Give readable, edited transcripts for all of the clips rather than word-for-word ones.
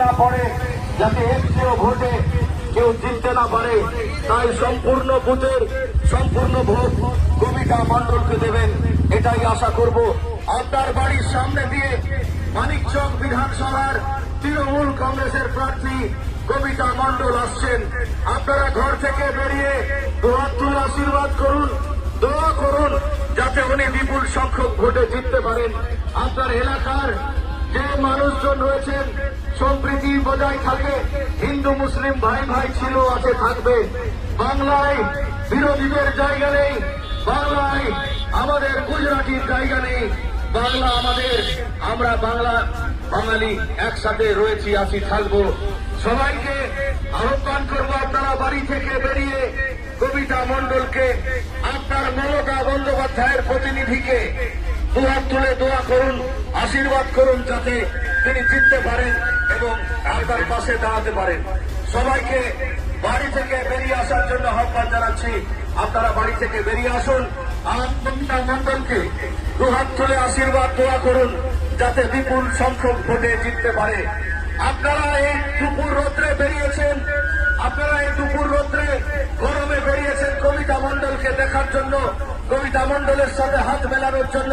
না পড়ে, যাতে একটিও ভোটে কেউ জিততে না পারে। তাই সম্পূর্ণ বুথের সম্পূর্ণ ভোট কবিতা মণ্ডলকে দেবেন, এটাই আশা করব। আপনার বাড়ির সামনে দিয়ে মানিকচক বিধানসভার তৃণমূল কংগ্রেসের প্রার্থী কবিতা মণ্ডল আসছেন। আপনারা ঘর থেকে বেরিয়ে দুহাত তুলে আশীর্বাদ করুন, দোয়া করুন, যাতে উনি বিপুল সংখ্যক ভোটে জিততে পারেন। আপনার এলাকার যে মানুষজন রয়েছেন সম্প্রীতি বজায় থাকে, হিন্দু মুসলিম ভাই ভাই ছিল, আছে, থাকবে। বাংলায় বিরোধীদের জায়গা নেই, বাংলায় আমাদের গুজরাটির জায়গা নেই, বাংলা আমাদের, আমরা বাঙালি একসাথে রয়েছি, আছি, থাকবো। সবাইকে আহ্বান করবো, আপনারা বাড়ি থেকে বেরিয়ে কবিতা মণ্ডলকে, আপনার মমতা বন্দ্যোপাধ্যায়ের প্রতিনিধিকে দুহাত তুলে দোয়া করুন, আশীর্বাদ করুন, যাতে তিনি জিততে পারেন এবং আপনার পাশে দাঁড়াতে পারেন। সবাইকে বাড়ি থেকে বেরিয়ে আসার জন্য আহ্বান জানাচ্ছি। আপনারা বাড়ি থেকে বেরিয়ে আসুন, আর কবিতা মণ্ডলকে দুহাত তুলে আশীর্বাদ দোয়া করুন, যাতে বিপুল সংখ্যক ভোটে জিততে পারে। আপনারা এই দুপুর রৌদ্রে বেরিয়েছেন, আপনারা এই দুপুর রৌদ্রে গরমে বেরিয়েছেন কবিতা মণ্ডলকে দেখার জন্য, কবিতা মণ্ডলের সাথে হাত মেলানোর জন্য।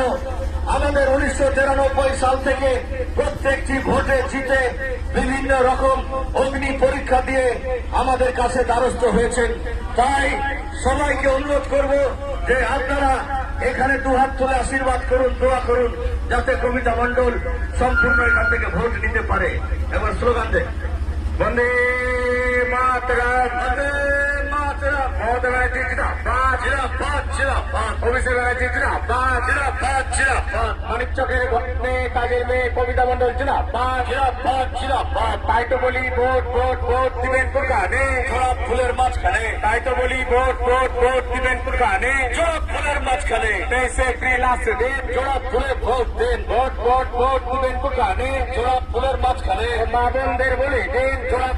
আমাদের 1993 সাল থেকে প্রত্যেকটি ভোটে জিতে বিভিন্ন রকম অগ্নি পরীক্ষা দিয়ে আমাদের কাছে দ্বারস্থ হয়েছেন। তাই সবাইকে অনুরোধ করব যে আপনারা এখানে দুহাত তুলে আশীর্বাদ করুন, দোয়া করুন, যাতে কবিতা মণ্ডল সম্পূর্ণ এখান থেকে ভোট নিতে পারে। এবার স্লোগান দেন, বন্দে মাতরম, বন্দে মাতরম, মমতা ব্যানার্জি জিন্দাবাদ, জিন্দাবাদ, জিন্দাবাদ, অভিষেক ব্যানার্জি জিন্দাবাদ, জিন্দাবাদ, জিন্দাবাদ, মানিকচকের কাজের মেয়ে কবিতা মণ্ডল জিন্দাবাদ, জিন্দাবাদ, জিন্দাবাদ। তাই তো বলি ভোট ভোট ভোট দিবেন কোনখানে, গোলাপ ফুলের মাঝখানে। তাই তো বলি ভোট ভোট ভোট দিবেন কোনখানে, গোলাপ ফুলের মাঝখানে। 23 এপ্রিল আসছে দিন, গোলাপ ফুলের ভোট দিন, ভোট ভোট ভোট দিবেন কোনখানে, গোলাপ ফুলের মাঝখানে। মা বোনদের বলি দিন, গোলাপ